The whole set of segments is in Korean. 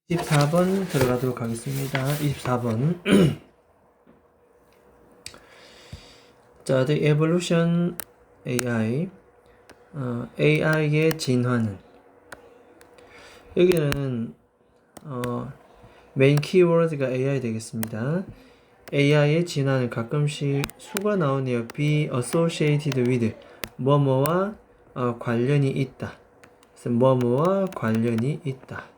24번 들어가도록 하겠습니다. 24번. 자, The Evolution AI. AI의 진화는. 여기는 메인 키워드가 AI 되겠습니다. AI의 진화는 가끔씩 수가 나오네요. be associated with 뭐뭐와 관련이 있다. 그래서 뭐뭐와 관련이 있다.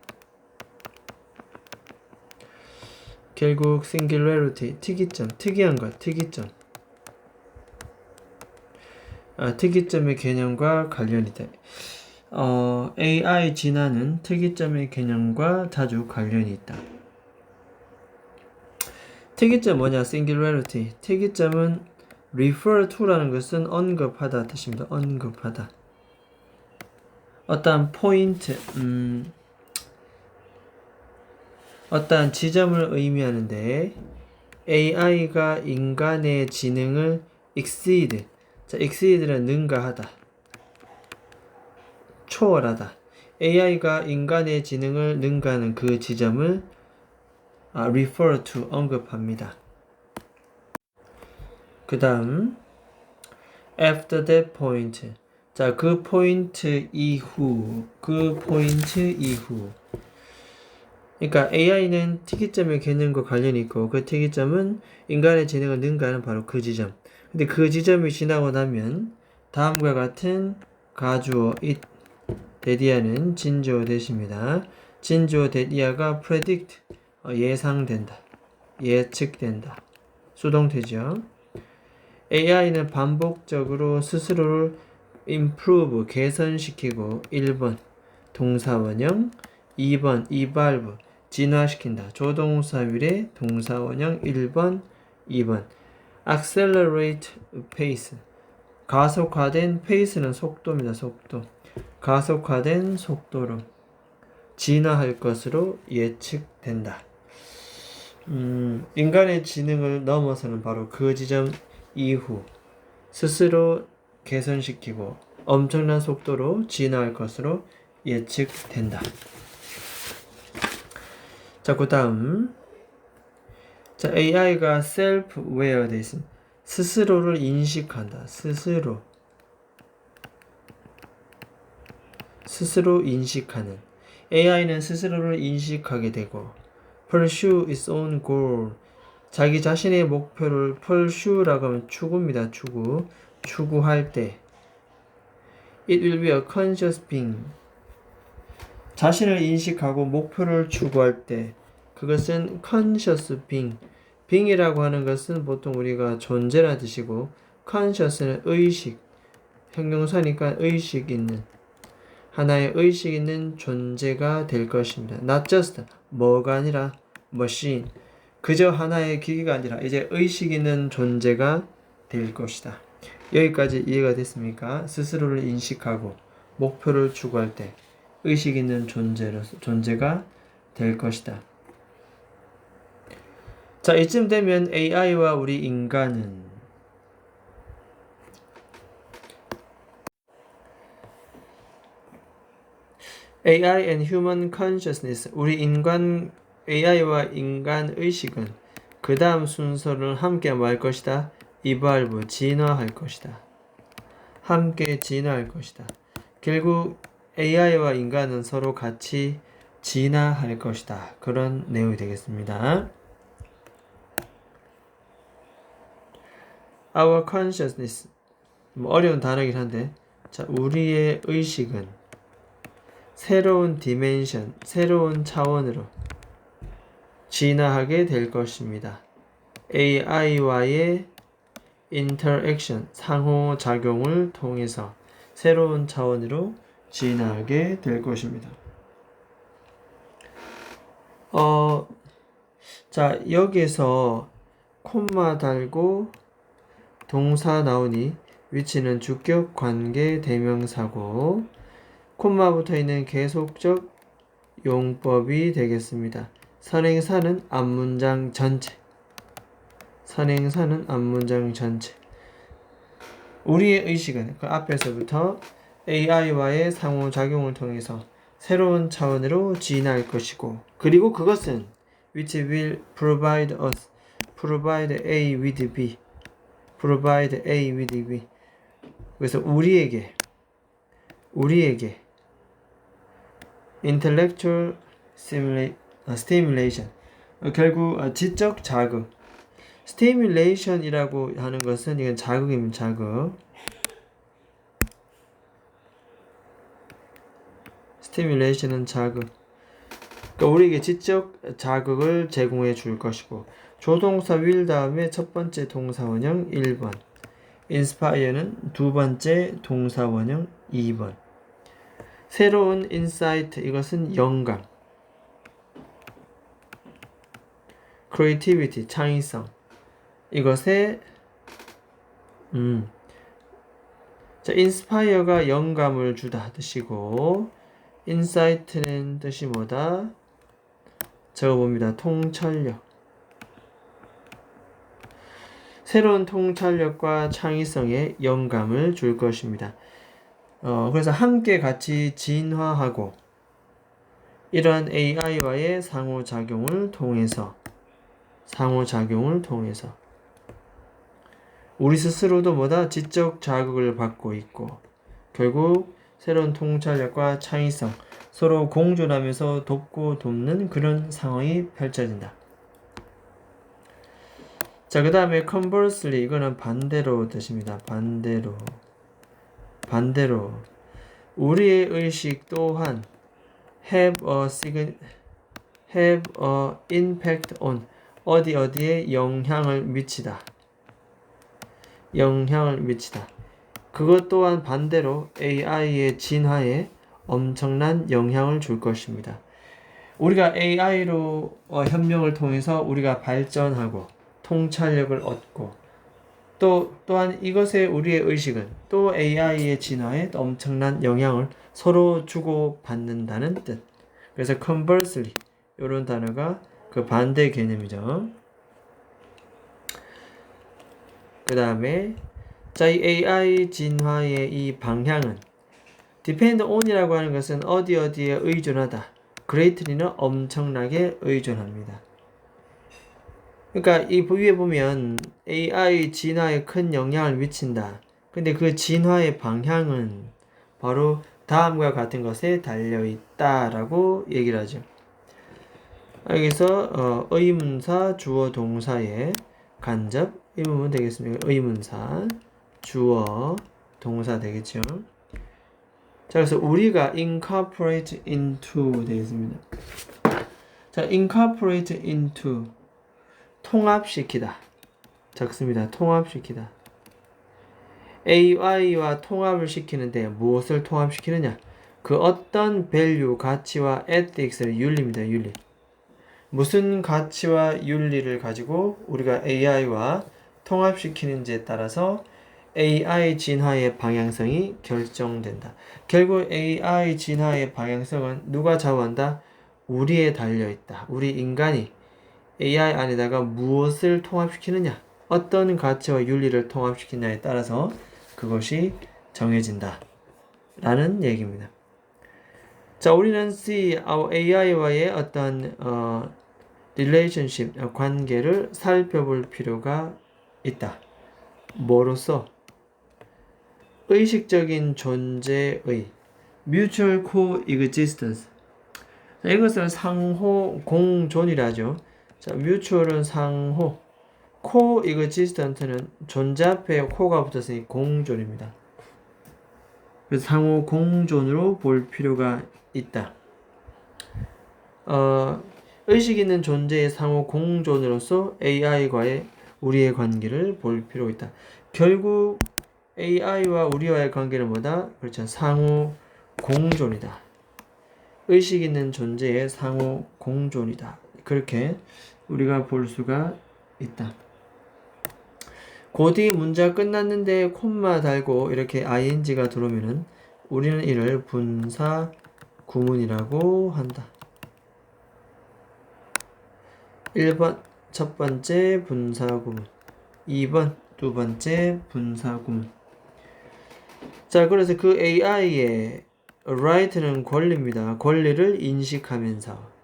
결국 singularity, 특이점, 특이한 것, 특이점. 특이점의 개념과 관련이 돼. AI 진화는 특이점의 개념과 자주 관련이 있다. 특이점 뭐냐? singularity. 특이점은 refer to라는 것은 언급하다 뜻입니다. 언급하다. 어떠한 포인트, 어떠한 지점을 의미하는데 AI가 인간의 지능을 exceed. 자, exceed는 능가하다. 초월하다. AI가 인간의 지능을 능가하는 그 지점을 refer to, 언급합니다. 그 다음 after that point. 자, 그 포인트 이후. 그러니까 AI는 특이점의 개념과 관련이 있고 그 특이점은 인간의 지능을 능가하는 바로 그 지점. 근데 그 지점이 지나고 나면 다음과 같은 가주어 it, 데디아는 진주어 대시입니다. 진주어 데디아가 predict, 예상된다. 예측된다. 수동태죠. AI는 반복적으로 스스로를 improve, 개선시키고 1번 동사원형, 2번 evolve, 진화시킨다. 조동사율의 동사원형 1번, 2번 accelerate pace, 가속화된 pace는 속도입니다. 속도. 가속화된 속도로 진화할 것으로 예측된다. 인간의 지능을 넘어서는 바로 그 지점 이후 스스로 개선시키고 엄청난 속도로 진화할 것으로 예측된다. 자, 그 다음. 자, AI가 self-aware 돼 있습니다. 스스로를 인식한다. 스스로 인식하는. AI는 스스로를 인식하게 되고 pursue its own goal. 자기 자신의 목표를 pursue라고 하면 추구입니다. 추구할 때 it will be a conscious being. 자신을 인식하고 목표를 추구할 때 그것은 conscious being. being이라고 하는 것은 보통 우리가 존재라 뜻이고 conscious는 의식. 형용사니까 의식 있는. 하나의 의식 있는 존재가 될 것입니다. Not just 뭐가 아니라 machine. 그저 하나의 기기가 아니라 이제 의식 있는 존재가 될 것이다. 여기까지 이해가 됐습니까? 스스로를 인식하고 목표를 추구할 때 의식 있는 존재가 될 것이다. 자, 이쯤 되면 AI와 우리 인간은 AI and human consciousness, 우리 인간 AI와 인간 의식은 그 다음 순서를 함께 할 것이다. evolve, 진화할 것이다. 함께 진화할 것이다. 결국 AI와 인간은 서로 같이 진화할 것이다. 그런 내용이 되겠습니다. Our consciousness, 어려운 단어이긴 한데, 자, 우리의 의식은 새로운 디멘션, 새로운 차원으로 진화하게 될 것입니다. AI와의 interaction, 상호작용을 통해서 새로운 차원으로 진화하게 될 것입니다. 자, 여기서 콤마 달고 동사 나오니 위치는 주격 관계 대명사고 콤마 붙어 있는 계속적 용법이 되겠습니다. 선행사는 앞문장 전체. 우리의 의식은 그 앞에서부터 AI와의 상호작용을 통해서 새로운 차원으로 진화할 것이고, 그리고 그것은 which will provide us, provide A with B, provide A with B. 그래서 우리에게 intellectual stimulation, 결국 지적 자극. stimulation이라고 하는 것은 이건 자극입니다. 자극. stimulation은 자극. 그러니까 우리에게 지적 자극을 제공해 줄 것이고, 조동사 will 다음에 첫 번째 동사 원형 1번, inspire는 두 번째 동사 원형 2번. 새로운 insight, 이것은 영감. creativity, 창의성. 이것에 자, inspire가 영감을 주다 뜻이고, insight는 뜻이 뭐다? 적어봅니다. 통찰력. 새로운 통찰력과 창의성에 영감을 줄 것입니다. 그래서 함께 같이 진화하고, 이러한 AI와의 상호작용을 통해서 우리 스스로도 뭐다? 지적 자극을 받고 있고, 결국 새로운 통찰력과 창의성, 서로 공존하면서 돕고 돕는 그런 상황이 펼쳐진다. 자, 그 다음에 conversely, 이거는 반대로 뜻입니다. 반대로 우리의 의식 또한 have a impact on, 어디에 영향을 미치다. 그것 또한 반대로 AI의 진화에 엄청난 영향을 줄 것입니다. 우리가 AI로 협력을 통해서 우리가 발전하고 통찰력을 얻고, 또한 이것에 우리의 의식은 또 AI의 진화에 엄청난 영향을 서로 주고 받는다는 뜻. 그래서 conversely, 이런 단어가 그 반대 개념이죠. 그 다음에 자, 이 AI 진화의 이 방향은 depend on이라고 하는 것은 어디에 의존하다. greatly는 엄청나게 의존합니다. 그러니까 이 위에 보면 AI 진화에 큰 영향을 미친다. 근데 그 진화의 방향은 바로 다음과 같은 것에 달려있다라고 얘기를 하죠. 여기서 의문사, 주어, 동사의 간접, 이 부분 되겠습니다. 의문사, 주어, 동사 되겠죠. 자, 그래서 우리가 incorporate into 되겠습니다. 자, incorporate into, 통합시키다. 적습니다. 통합시키다. AI와 통합을 시키는데 무엇을 통합시키느냐? 그 어떤 value, 가치와 ethics를, 윤리입니다. 윤리. 무슨 가치와 윤리를 가지고 우리가 AI와 통합시키는지에 따라서 AI 진화의 방향성이 결정된다. 결국 AI 진화의 방향성은 누가 좌우한다? 우리에 달려있다. 우리 인간이 AI 안에다가 무엇을 통합시키느냐, 어떤 가치와 윤리를 통합시키느냐에 따라서 그것이 정해진다 라는 얘기입니다. 자, 우리는 our AI와의 어떤 relationship, 관계를 살펴볼 필요가 있다. 뭐로써? 의식적인 존재의 mutual coexistence. 자, 이것을 상호 공존이라죠. 자, mutual은 상호, coexistent는 존재 앞에 co가 붙었으니 공존입니다. 그래서 상호 공존으로 볼 필요가 있다. 의식 있는 존재의 상호 공존으로서 AI과의 우리의 관계를 볼 필요가 있다. 결국 AI와 우리와의 관계는 뭐다? 그렇죠. 상호 공존이다. 의식 있는 존재의 상호 공존이다. 그렇게 우리가 볼 수가 있다. 그 뒤 문제가 끝났는데 콤마 달고 이렇게 ing가 들어오면은 우리는 이를 분사 구문이라고 한다. 1번 첫 번째 분사 구문, 2번 두 번째 분사 구문. 자, 그래서 그 AI의 right는 권리입니다. 권리를 인식하면서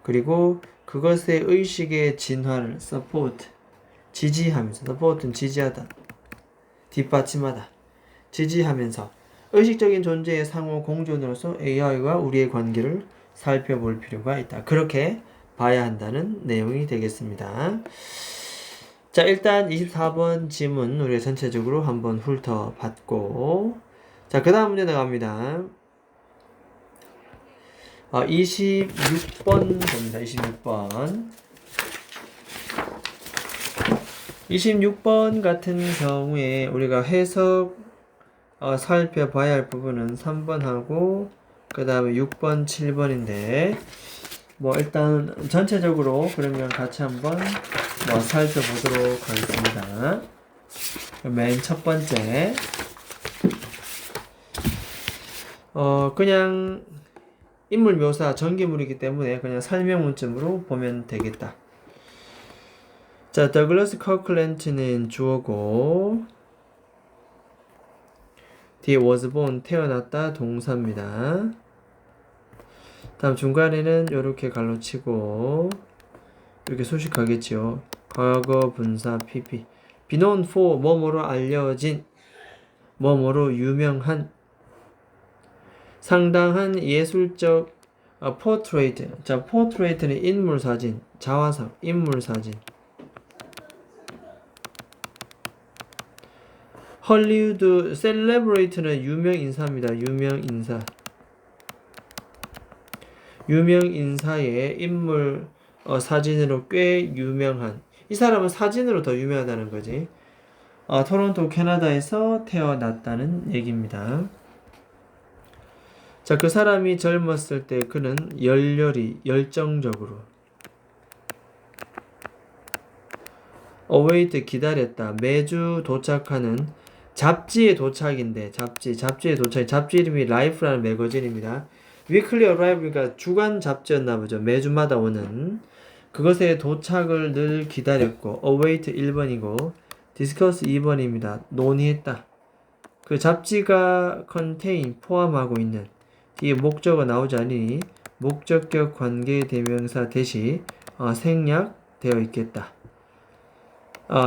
그리고 그것의 의식의 진화를 support 지지하면서 support는 지지하다 뒷받침하다 지지하면서 의식적인 존재의 상호 공존으로서 AI와 우리의 관계를 살펴볼 필요가 있다. 그렇게 봐야 한다는 내용이 되겠습니다. 자, 일단 24번 지문 우리가 전체적으로 한번 훑어봤고, 자, 그 다음 문제 나갑니다. 26번 됩니다. 26번. 26번 같은 경우에 우리가 해석 살펴봐야 할 부분은 3번하고 그 다음에 6번, 7번인데 뭐 일단 전체적으로 그러면 같이 한번 살펴보도록 하겠습니다. 맨 첫 번째 그냥 인물 묘사 전개물이기 때문에 그냥 설명문점으로 보면 되겠다. 자, 더글러스 커클랜트는 주어고 뒤에 was born 태어났다 동사입니다. 다음 중간에는 이렇게 갈로치고 이렇게 수식하겠죠. 과거 분사 pp be known for 뭐뭐로 알려진 뭐뭐로 유명한 상당한 예술적 portrait. 자, portrait는 인물사진, 자화상, 인물사진. 헐리우드 셀레브레이트는 유명인사입니다. 유명인사. 유명인사의 인물 사진으로 꽤 유명한. 이 사람은 사진으로 더 유명하다는 거지. 토론토 캐나다에서 태어났다는 얘기입니다. 자, 그 사람이 젊었을 때 그는 열정적으로 await 기다렸다. 매주 도착하는 잡지의 도착인데 잡지의 도착. 잡지 이름이 라이프라는 매거진입니다. weekly arrival이니까 주간 잡지였나 보죠. 매주마다 오는 그것의 도착을 늘 기다렸고 await 1번이고 discuss 2번입니다. 논의했다. 그 잡지가 contain 포함하고 있는 뒤에 목적어 나오지 않으니 목적격 관계대명사 대시 생략되어 있겠다.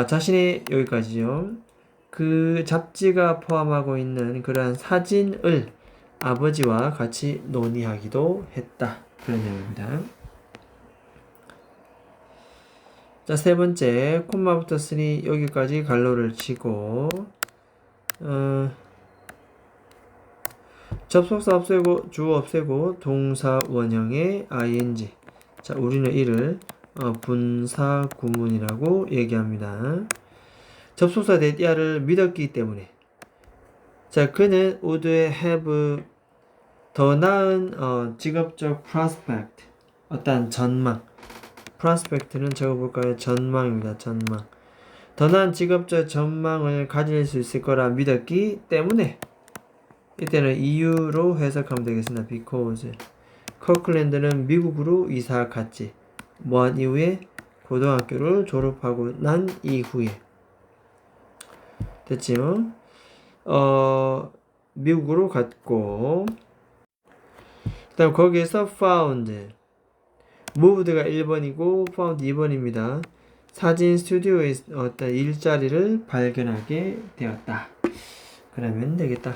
자신의 여기까지죠. 그 잡지가 포함하고 있는 그러한 사진을 아버지와 같이 논의하기도 했다. 그런 내용입니다. 자, 세 번째 콤마 붙었으니 여기까지 갈로를 치고 접속사 없애고 주어 없애고 동사 원형의 ing. 자, 우리는 이를 분사 구문이라고 얘기합니다. 접속사 대디아를 믿었기 때문에. 자, 그는 would have 더 나은 직업적 prospect. 어떤 전망. prospect는 적어볼까요? 전망입니다. 전망. 더 나은 직업적 전망을 가질 수 있을 거라 믿었기 때문에. 이때는 이유로 해석하면 되겠습니다. because 커클랜드는 미국으로 이사 갔지. 뭐한 이후에 고등학교를 졸업하고 난 이후에 됐지요? 미국으로 갔고 그 다음 거기에서 found moved가 1번이고 found 2번입니다. 사진 스튜디오에 어떤 일자리를 발견하게 되었다. 그러면 되겠다.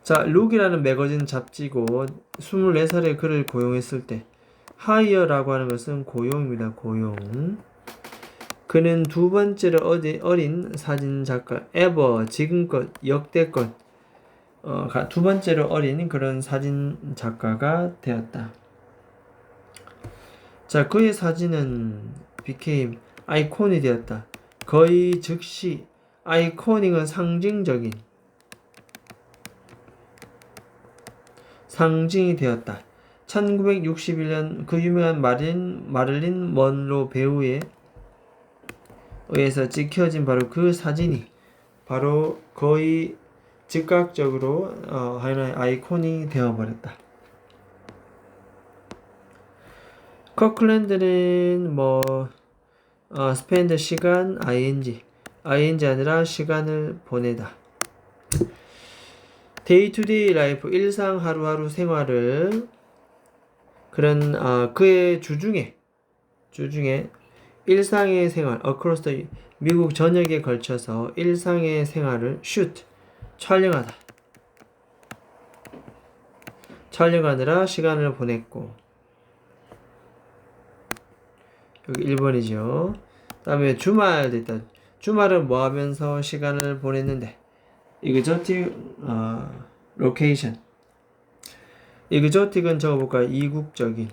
자, 룩이라는 매거진 잡지고 24살에 그를 고용했을 때 hire라고 하는 것은 고용입니다. 고용. 그는 두 번째로 어린 사진작가 ever 지금껏 역대껏 두 번째로 어린 그런 사진작가가 되었다. 자, 그의 사진은 became 아이콘이 되었다. 거의 즉시 아이코닉은 상징이 되었다. 1961년 그 유명한 마릴린 먼로 배우에 의해서 찍혀진 바로 그 사진이 바로 거의 즉각적으로 하나의 아이콘이 되어버렸다. 커클랜드는 spend 시간 ing 아니라 시간을 보내다. 데이 투 데이 라이프 일상 하루하루 생활을 그런 그의 주중에 일상의 생활 across the 미국 전역에 걸쳐서 일상의 생활을 shoot 촬영하느라 시간을 보냈고 여기 1번이죠. 다음에 주말 됐다. 주말은 뭐 하면서 시간을 보냈는데 exotic location exotic은 적어볼까요? 이국적인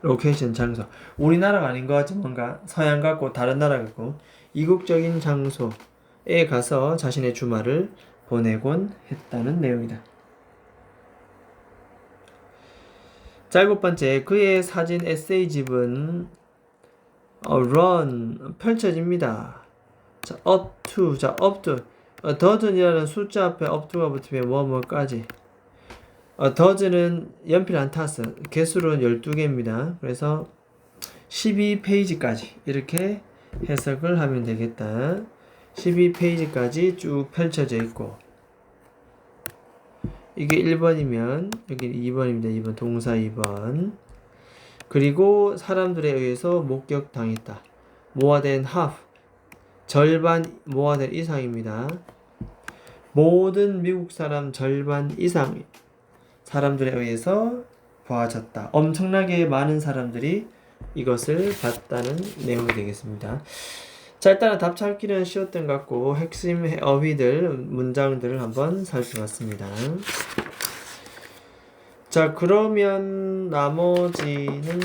로케이션 장소 우리나라가 아닌 것 같지 뭔가 서양 같고 다른 나라 같고 이국적인 장소에 가서 자신의 주말을 보내곤 했다는 내용이다. 자, 7번째 그의 사진 에세이집은 run 펼쳐집니다. 자, up to dozen이라는 숫자 앞에 up to가 붙으면 뭐뭐까지 dozen은 연필 한 타스 개수로는 12개입니다. 그래서 12페이지까지 이렇게 해석을 하면 되겠다. 12페이지까지 쭉 펼쳐져 있고 이게 1번이면 여기 2번입니다. 2번 동사 2번 그리고 사람들에 의해서 목격당했다. more than half 절반 more than 이상입니다. 모든 미국 사람 절반 이상 사람들에 의해서 보아졌다. 엄청나게 많은 사람들이 이것을 봤다는 내용이 되겠습니다. 자, 일단은 답 찾기는 쉬웠던 것 같고 핵심 어휘들, 문장들을 한번 살펴봤습니다. 자, 그러면 나머지는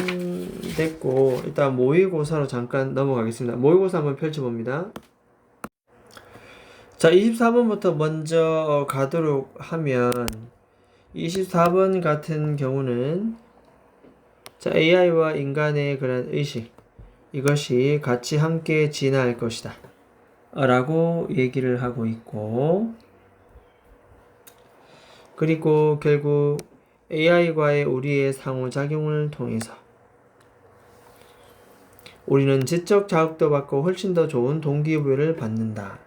됐고 일단 모의고사로 잠깐 넘어가겠습니다. 모의고사 한번 펼쳐봅니다. 자, 24번부터 먼저 가도록 하면 24번 같은 경우는 자, AI와 인간의 그런 의식 이것이 같이 함께 진화할 것이다 라고 얘기를 하고 있고 그리고 결국 AI와의 우리의 상호작용을 통해서 우리는 지적 자극도 받고 훨씬 더 좋은 동기부여를 받는다.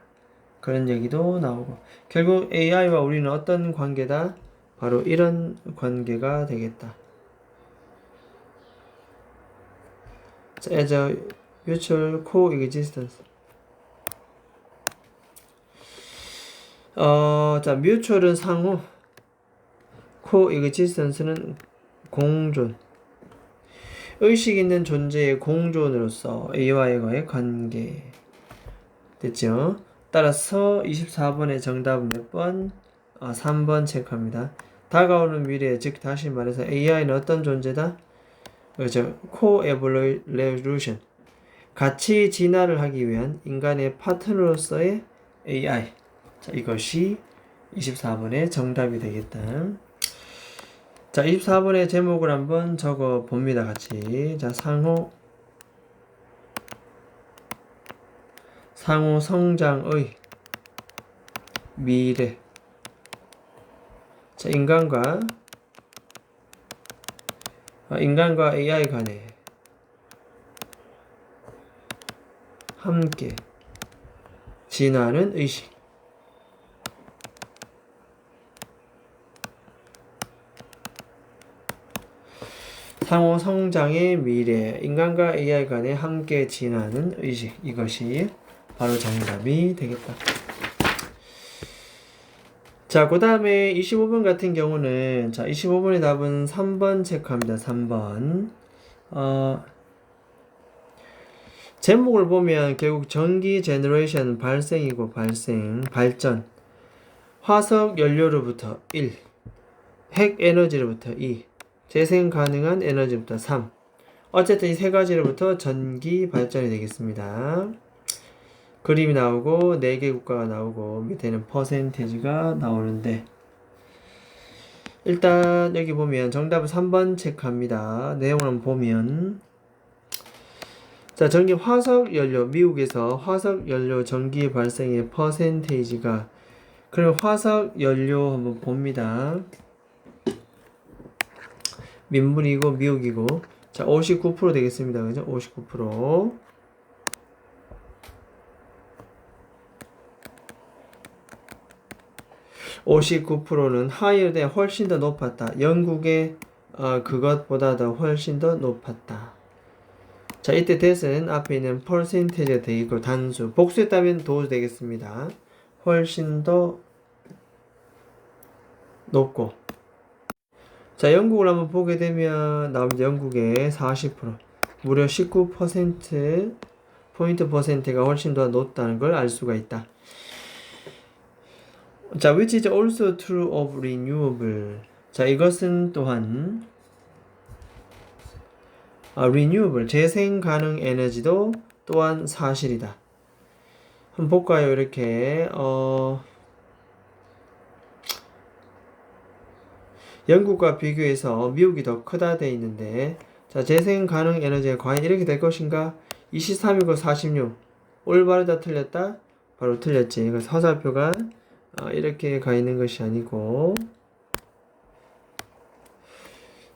그런 얘기도 나오고 결국 AI와 우리는 어떤 관계다? 바로 이런 관계가 되겠다. 자, as a mutual coexistence. 자, mutual은 상호, coexistence는 공존. 의식 있는 존재의 공존으로서 A와의 관계. 됐죠? 따라서 24번의 정답은 몇 번? 3번 체크합니다. 다가오는 미래, 즉 다시 말해서 AI는 어떤 존재다? 그렇죠. co-evolution. 같이 진화를 하기 위한 인간의 파트너로서의 AI. 자, 이것이 24번의 정답이 되겠다. 자, 24번의 제목을 한번 적어 봅니다. 같이. 자, 상호 성장의 미래. 자, 인간과 AI 간에 함께 진화하는 의식. 상호 성장의 미래, 인간과 AI 간에 함께 진화하는 의식. 이것이 바로 정답이 되겠다. 자, 그 다음에 25번 같은 경우는, 자, 25번의 답은 3번 체크합니다. 3번. 제목을 보면 결국 전기 제너레이션 발생이고 발전. 화석 연료로부터 1. 핵 에너지로부터 2. 재생 가능한 에너지부터 3. 어쨌든 이 세 가지로부터 전기 발전이 되겠습니다. 그림이 나오고 4개 국가가 나오고 밑에는 퍼센테이지가 나오는데 일단 여기 보면 정답은 3번 체크합니다. 내용을 한번 보면 자, 전기 화석 연료 미국에서 화석 연료 전기 발생의 퍼센테이지가 그럼 화석 연료 한번 봅니다. 민물이고 미국이고 자, 59% 되겠습니다. 그죠? 59%. 59%는 higher than 훨씬 더 높았다. 영국의 그것보다 더 훨씬 더 높았다. 자, 이때 that은 앞에 있는 percentage가 되겠고 단수. 복수했다면 도 되겠습니다. 훨씬 더 높고. 자, 영국을 한번 보게 되면 나옵니다. 영국의 40%. 무려 19% 포인트 퍼센트가 훨씬 더 높다는 걸 알 수가 있다. 자, which is also true of renewable. 자, 이것은 또한 renewable, 재생 가능 에너지도 또한 사실이다. 한번 볼까요? 이렇게 영국과 비교해서 미국이 더 크다 돼 있는데, 자, 재생 가능 에너지가 과연 이렇게 될 것인가? 23이고 46. 올바르다 틀렸다? 바로 틀렸지. 그래서 화살표가 이렇게 가 있는 것이 아니고,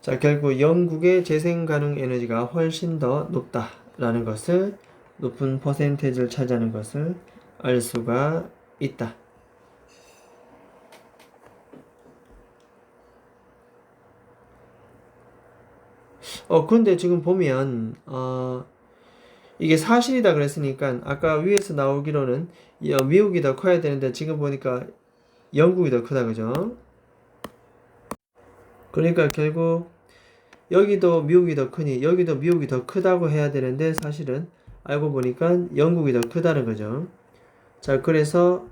자, 결국 영국의 재생 가능 에너지가 훨씬 더 높다라는 것을, 높은 퍼센테이지를 차지하는 것을 알 수가 있다. 근데 지금 보면 이게 사실이다 그랬으니까 아까 위에서 나오기로는 미국이 더 커야 되는데 지금 보니까 영국이 더 크다, 그죠? 그러니까 결국 여기도 미국이 더 크니 여기도 미국이 더 크다고 해야 되는데 사실은 알고 보니까 영국이 더 크다는 거죠. 자, 그래서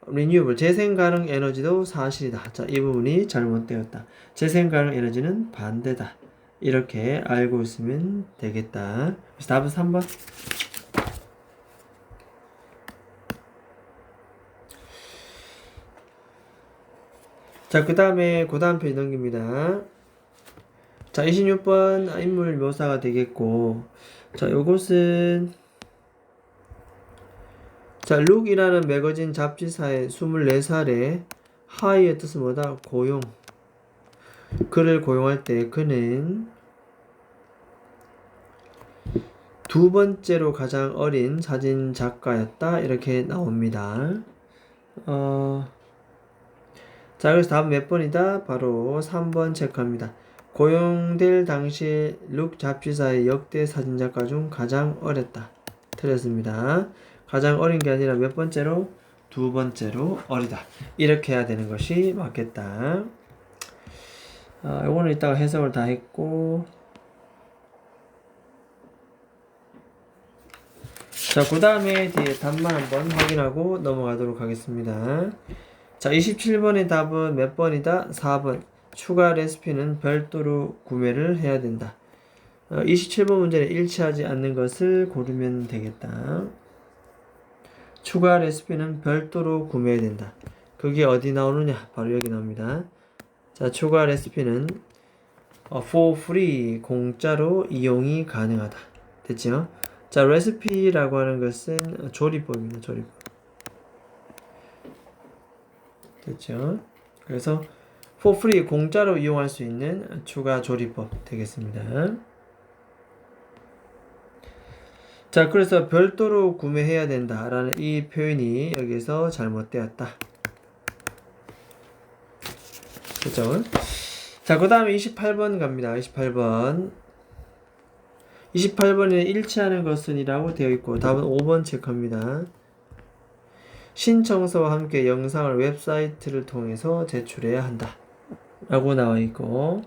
renewable, 재생 가능 에너지도 사실이다. 자, 이 부분이 잘못되었다. 재생 가능 에너지는 반대다. 이렇게 알고 있으면 되겠다. 그래서 답은 3번. 자, 그 다음에 그 다음 페이지 넘깁니다. 자, 26번 인물 묘사가 되겠고, 자, 요것은 자, 룩이라는 매거진 잡지사의 24살의 하이의 뜻은 뭐다? 고용. 그를 고용할 때 그는 두 번째로 가장 어린 사진 작가였다. 이렇게 나옵니다. 자, 그래서 답은 몇 번이다? 바로 3번 체크합니다. 고용될 당시 룩 잡지사의 역대 사진작가 중 가장 어렸다. 틀렸습니다. 가장 어린 게 아니라 몇 번째로? 두 번째로 어리다. 이렇게 해야 되는 것이 맞겠다. 이거는 이따가 해석을 다 했고, 자, 그 다음에 뒤에 답만 한번 확인하고 넘어가도록 하겠습니다. 자, 27번의 답은 몇 번이다? 4번. 추가 레시피는 별도로 구매를 해야 된다. 27번 문제는 일치하지 않는 것을 고르면 되겠다. 추가 레시피는 별도로 구매해야 된다. 그게 어디 나오느냐? 바로 여기 나옵니다. 자, 추가 레시피는 for free, 공짜로 이용이 가능하다. 됐죠? 자, 레시피라고 하는 것은 조리법입니다. 조리법. 됐죠? 그래서 for free, 공짜로 이용할 수 있는 추가 조리법 되겠습니다. 자, 그래서 별도로 구매해야 된다라는 이 표현이 여기서 잘못되었다. 그죠? 자, 그 다음에 28번 갑니다. 28번. 28번에 일치하는 것은 이라고 되어 있고, 답은 5번 체크합니다. 신청서와 함께 영상을 웹사이트를 통해서 제출해야 한다. 라고 나와 있고,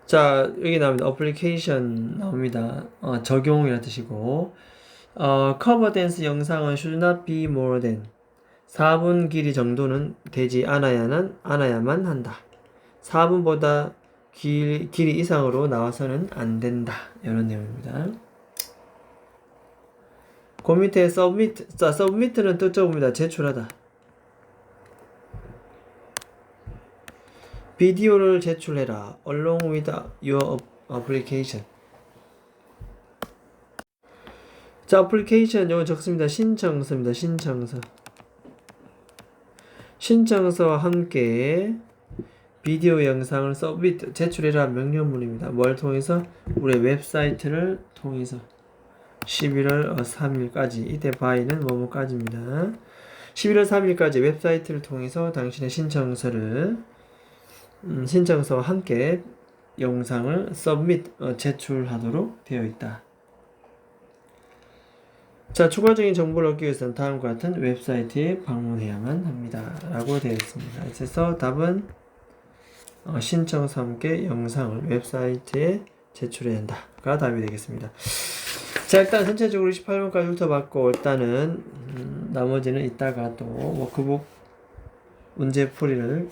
자, 여기 나옵니다. 어플리케이션 나옵니다. 적용이라는 뜻이고, 커버 댄스 영상은 should not be more than 4분 길이 정도는 되지 않아야만 한다. 4분보다 길이 이상으로 나와서는 안 된다. 이런 내용입니다. 그 밑에 submit. 자, submit는 뜻적입니다. 제출하다. 비디오를 제출해라. along with your application. 자, application 이거 적습니다. 신청서입니다. 신청서와 함께 비디오 영상을 submit, 제출해라 명령문입니다. 뭘 통해서? 우리 웹사이트를 통해서. 11월 3일까지 이때 by는 뭐뭐까지입니다. 11월 3일까지 웹사이트를 통해서 당신의 신청서와 함께 영상을 제출하도록 되어 있다. 자, 추가적인 정보를 얻기 위해서는 다음과 같은 웹사이트에 방문해야만 합니다. 라고 되어 있습니다. 그래서 답은 신청서와 함께 영상을 웹사이트에 제출해야 한다가 답이 되겠습니다. 자, 일단 전체적으로 28번까지 훑어봤고, 일단은 나머지는 이따가 또 워크북 문제풀이를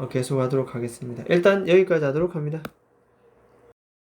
계속하도록 하겠습니다. 일단 여기까지 하도록 합니다.